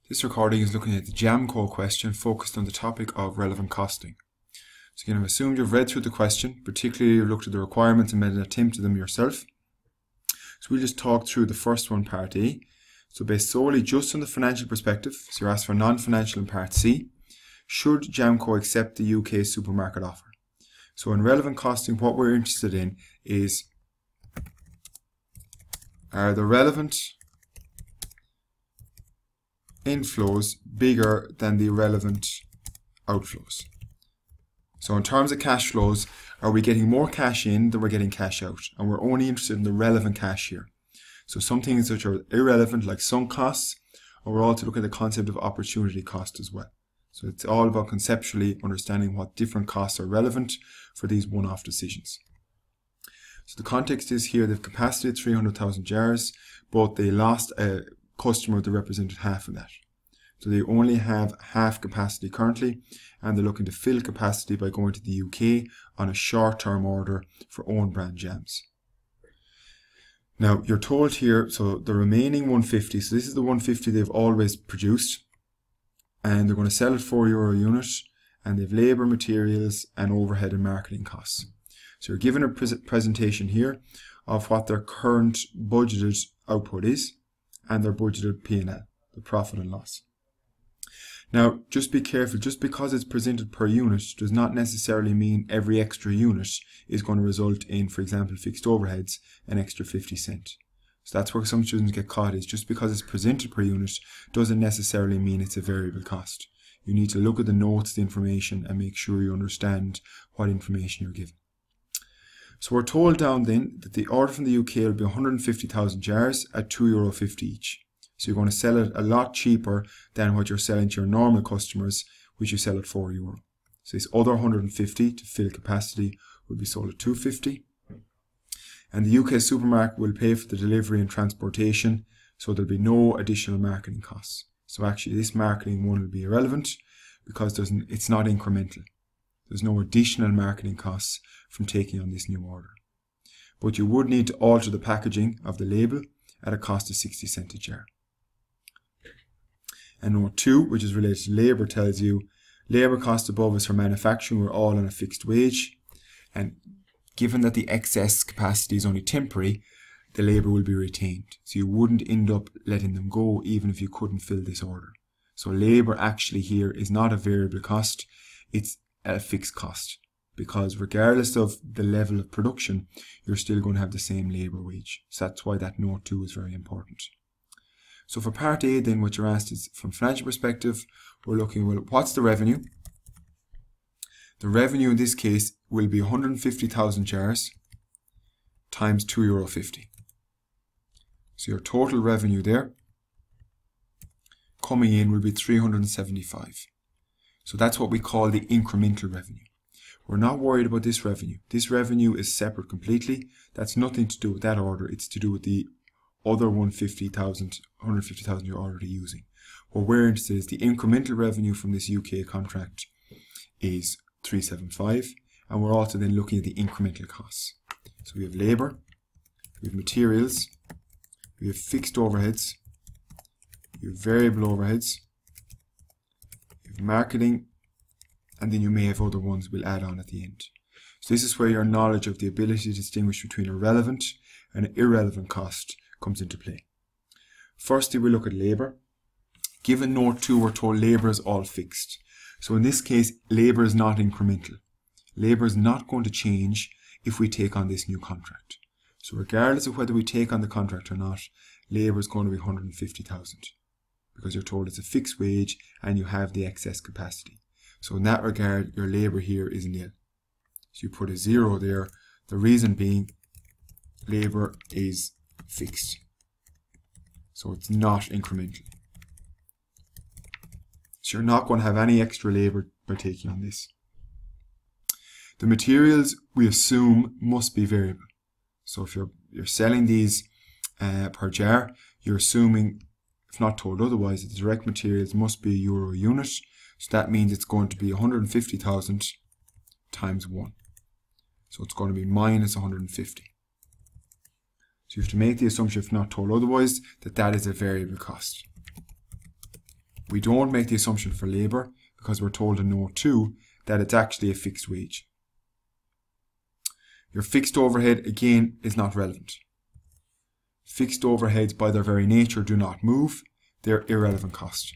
This recording is looking at the JamCo question focused on the topic of relevant costing. So again, I've assumed you've read through the question, particularly you've looked at the requirements and made an attempt to them yourself. So we'll just talk through the first one, part A. So based solely just on the financial perspective, so you're asked for non-financial in part C, should JamCo accept the UK supermarket offer? So in relevant costing, what we're interested in is, are the relevant inflows bigger than the relevant outflows? So in terms of cash flows, are we getting more cash in than we're getting cash out? And we're only interested in the relevant cash here. So some things which are irrelevant, like sunk costs, or we're also looking at the concept of opportunity cost as well. So it's all about conceptually understanding what different costs are relevant for these one-off decisions. So the context is here, they've capacity at 300,000 jars, but they lost a customer that represented half of that. So they only have half capacity currently, and they're looking to fill capacity by going to the UK on a short-term order for own brand jams. Now you're told here, so the remaining 150, so this is the 150 they've always produced, and they're going to sell at €4 a unit, and they've labour, materials, and overhead and marketing costs. So you're given a presentation here of what their current budgeted output is, and their budgeted P&L, the profit and loss. Now, just be careful, just because it's presented per unit does not necessarily mean every extra unit is going to result in, for example, fixed overheads, an extra 50 cent. So that's where some students get caught, is just because it's presented per unit doesn't necessarily mean it's a variable cost. You need to look at the notes, the information, and make sure you understand what information you're given. So we're told down then that the order from the UK will be 150,000 jars at €2.50 each. So you're going to sell it a lot cheaper than what you're selling to your normal customers, which you sell at €4. So this other 150 to fill capacity will be sold at $2.50. And the UK supermarket will pay for the delivery and transportation, so there'll be no additional marketing costs. So actually this marketing one will be irrelevant because it's not incremental. There's no additional marketing costs from taking on this new order. But you would need to alter the packaging of the label at a cost of 60 cents a jar. And note 2, which is related to labour, tells you labour cost above is for manufacturing, we're all on a fixed wage. And given that the excess capacity is only temporary, the labour will be retained. So you wouldn't end up letting them go even if you couldn't fill this order. So labour actually here is not a variable cost, it's a fixed cost, because regardless of the level of production, you're still going to have the same labour wage. So that's why that note 2 is very important. So for part A then, what you're asked is, from financial perspective, we're looking, well, what's the revenue? The revenue in this case will be 150,000 jars times €2.50. So your total revenue there coming in will be 375. So that's what we call the incremental revenue. We're not worried about this revenue. This revenue is separate completely. That's nothing to do with that order. It's to do with the other 150,000 you're already using. What we're interested in is the incremental revenue from this UK contract is 375, and we're also then looking at the incremental costs. So we have labour, we have materials, we have fixed overheads, we have variable overheads, marketing, and then you may have other ones we'll add on at the end. So this is where your knowledge of the ability to distinguish between a relevant and an irrelevant cost comes into play. Firstly, we look at labour. Given note 2, we're told labour is all fixed. So in this case, labour is not incremental. Labour is not going to change if we take on this new contract. So regardless of whether we take on the contract or not, labour is going to be 150,000. Because you're told it's a fixed wage and you have the excess capacity. So in that regard, your labour here is nil. So you put a 0 there. The reason being, labour is fixed. So it's not incremental. So you're not going to have any extra labour by taking on this. The materials, we assume, must be variable. So if you're selling these per jar, you're assuming, if not told otherwise, that the direct materials must be €1 a unit. So that means it's going to be 150,000 times 1. So it's going to be minus 150. So you have to make the assumption, if not told otherwise, that that is a variable cost. We don't make the assumption for labour because we're told in note 2 that it's actually a fixed wage. Your fixed overhead, again, is not relevant. Fixed overheads, by their very nature, do not move. They're irrelevant costs.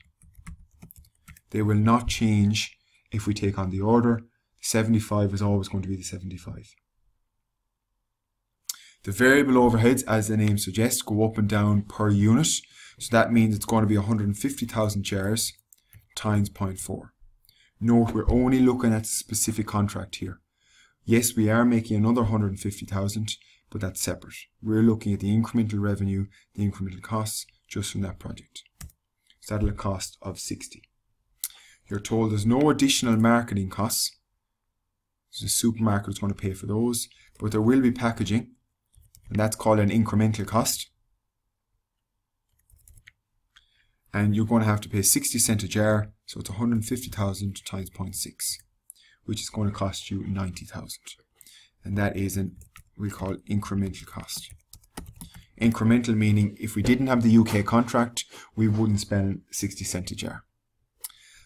They will not change if we take on the order. 75 is always going to be the 75. The variable overheads, as the name suggests, go up and down per unit. So that means it's going to be 150,000 jars times 0.4. Note, we're only looking at a specific contract here. Yes, we are making another 150,000, but that's separate. We're looking at the incremental revenue, the incremental costs, just from that project. So that'll a cost of 60. You're told there's no additional marketing costs. The supermarket is going to pay for those, but there will be packaging, and that's called an incremental cost. And you're going to have to pay 60 cents a jar, so it's 150,000 times 0.6, which is going to cost you 90,000. And that is an, we call incremental cost. Incremental meaning if we didn't have the UK contract, we wouldn't spend 60 cents a jar.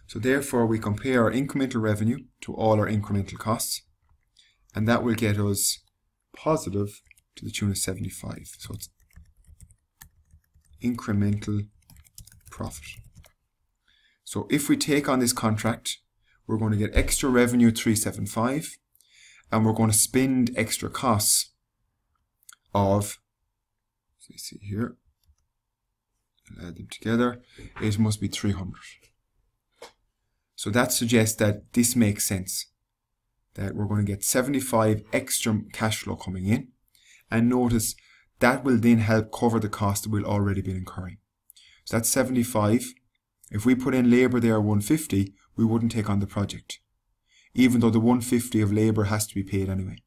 So therefore we compare our incremental revenue to all our incremental costs, and that will get us positive to the tune of 75. So it's incremental profit. So if we take on this contract, we're going to get extra revenue 375, and we're going to spend extra costs of, let's see here, I'll add them together, it must be 300. So that suggests that this makes sense, that we're going to get 75 extra cash flow coming in, and notice that will then help cover the cost that we'll already be incurring. So that's 75. If we put in labour there 150, we wouldn't take on the project, even though the 150 of labour has to be paid anyway.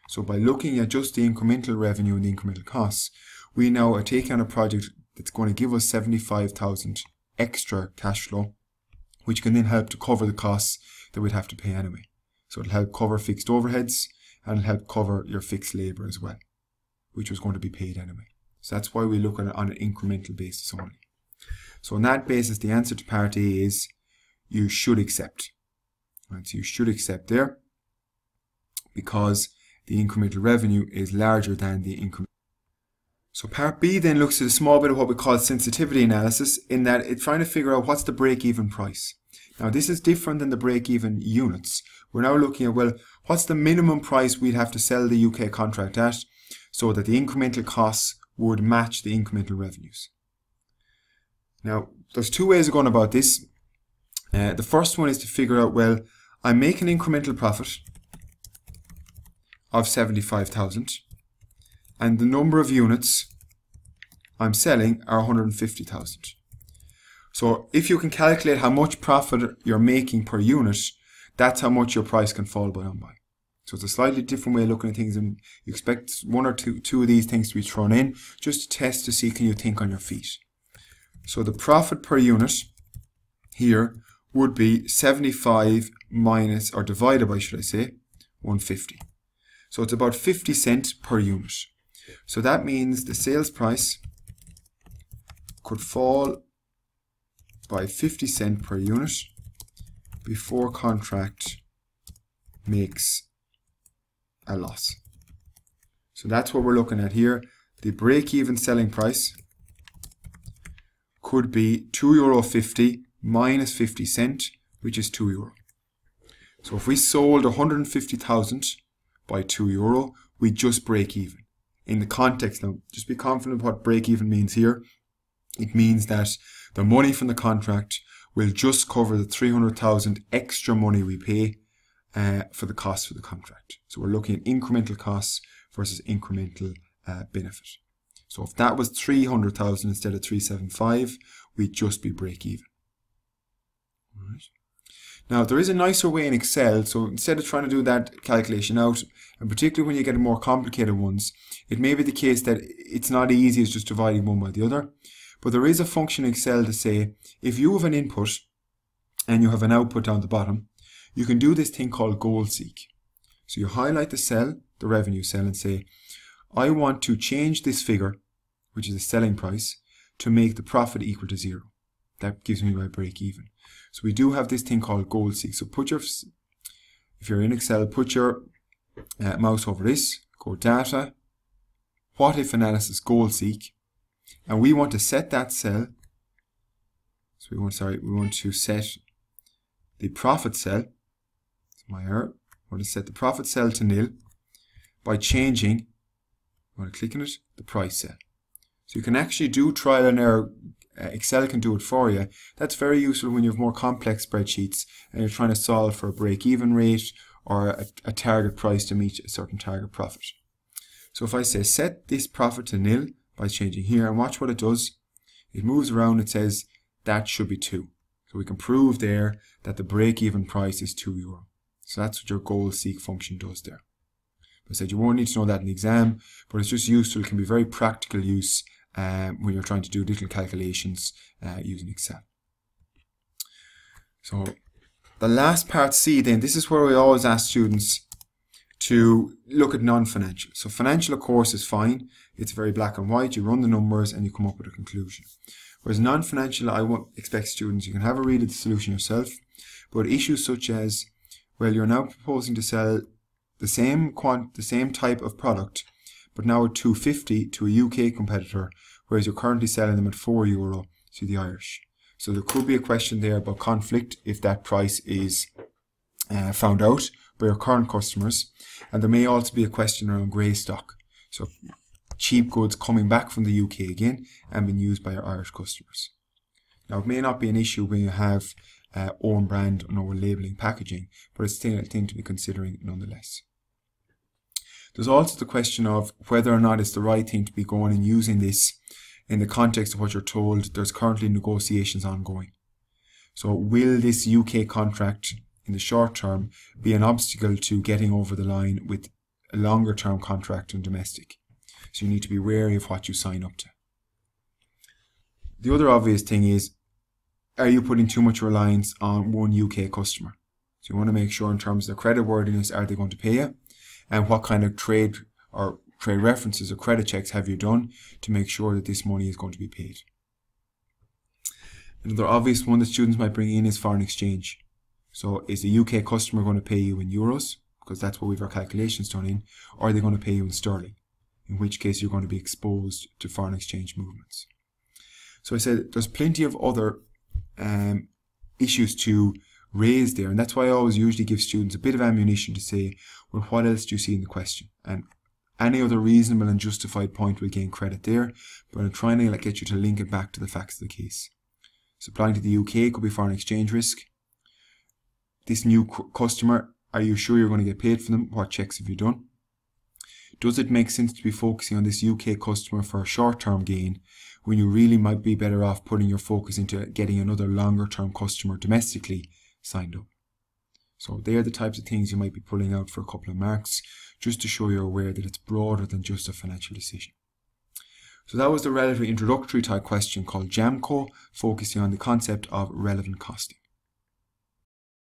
So by looking at just the incremental revenue and the incremental costs, we now are taking on a project that's going to give us 75,000 extra cash flow, which can then help to cover the costs that we'd have to pay anyway. So it'll help cover fixed overheads, and it'll help cover your fixed labour as well, which was going to be paid anyway. So that's why we look at it on an incremental basis only. So on that basis, the answer to part A is you should accept. Right, so you should accept there because the incremental revenue is larger than the incremental. So part B then looks at a small bit of what we call sensitivity analysis, in that it's trying to figure out what's the break-even price. Now this is different than the break-even units. We're now looking at, well, what's the minimum price we'd have to sell the UK contract at so that the incremental costs would match the incremental revenues. Now, there's two ways of going about this. The first one is to figure out, well, I make an incremental profit of 75,000 and the number of units I'm selling are 150,000. So if you can calculate how much profit you're making per unit, that's how much your price can fall down by. So it's a slightly different way of looking at things, and you expect one or two of these things to be thrown in just to test to see can you think on your feet. So the profit per unit here would be 75 minus, or divided by, should I say, 150. So it's about 50 cents per unit. So that means the sales price could fall by 50 cents per unit before contract makes a loss. So that's what we're looking at here. The break-even selling price could be €2.50 minus 50 cents, which is €2. So if we sold 150,000 by €2, we just break even. In the context now, just be confident what break even means here. It means that the money from the contract will just cover the 300,000 extra money we pay for the cost for the contract. So we're looking at incremental costs versus incremental benefit. So if that was 300,000 instead of 375, we'd just be break even. All right. Now there is a nicer way in Excel, so instead of trying to do that calculation out, and particularly when you get more complicated ones, it may be the case that it's not easy as just dividing one by the other. But there is a function in Excel to say, if you have an input and you have an output down the bottom, you can do this thing called goal seek. So you highlight the cell, the revenue cell, and say, I want to change this figure, which is the selling price, to make the profit equal to 0. That gives me my break even. So we do have this thing called goal seek. So if you're in Excel, put your mouse over this, go data, what if analysis, goal seek, and we want to set that cell. So we want to set the profit cell. It's my error. We want to set the profit cell to nil by changing, I want to click on it, the price cell. So you can actually do trial and error. Excel can do it for you. That's very useful when you have more complex spreadsheets and you're trying to solve for a break-even rate or a target price to meet a certain target profit. So if I say set this profit to nil by changing here, and watch what it does. It moves around, it says that should be 2. So we can prove there that the break-even price is €2. So that's what your goal seek function does there. I said you won't need to know that in the exam, but it's just useful. It can be very practical use when you're trying to do little calculations using Excel. So the last part C then, this is where we always ask students to look at non-financial. So financial, of course, is fine. It's very black and white. You run the numbers and you come up with a conclusion. Whereas non-financial, I won't expect students, you can have a read of the solution yourself, but issues such as, well, you're now proposing to sell the same type of product, but now at $2.50 to a UK competitor, whereas you're currently selling them at €4 to the Irish. So there could be a question there about conflict if that price is found out by your current customers. And there may also be a question around grey stock. So cheap goods coming back from the UK again and being used by your Irish customers. Now it may not be an issue when you have own brand and own labelling packaging, but it's still a thing to be considering nonetheless. There's also the question of whether or not it's the right thing to be going and using this in the context of what you're told there's currently negotiations ongoing. So will this UK contract in the short term be an obstacle to getting over the line with a longer term contract in domestic? So you need to be wary of what you sign up to. The other obvious thing is, are you putting too much reliance on one UK customer? So you want to make sure in terms of their creditworthiness, are they going to pay you? And what kind of trade references or credit checks have you done to make sure that this money is going to be paid? Another obvious one that students might bring in is foreign exchange. So is the UK customer going to pay you in euros, because that's what we've our calculations done in, or are they going to pay you in sterling, in which case you're going to be exposed to foreign exchange movements. So I said there's plenty of other issues to raise there, and that's why I always usually give students a bit of ammunition to say, well, what else do you see in the question? And any other reasonable and justified point will gain credit there, but I'm trying to get you to link it back to the facts of the case. So applying to the UK could be foreign exchange risk. This new customer, are you sure you're going to get paid for them? What checks have you done? Does it make sense to be focusing on this UK customer for a short-term gain when you really might be better off putting your focus into getting another longer-term customer domestically signed up? So they are the types of things you might be pulling out for a couple of marks, just to show you're aware that it's broader than just a financial decision. So that was the relatively introductory type question called JamCo, focusing on the concept of relevant costing.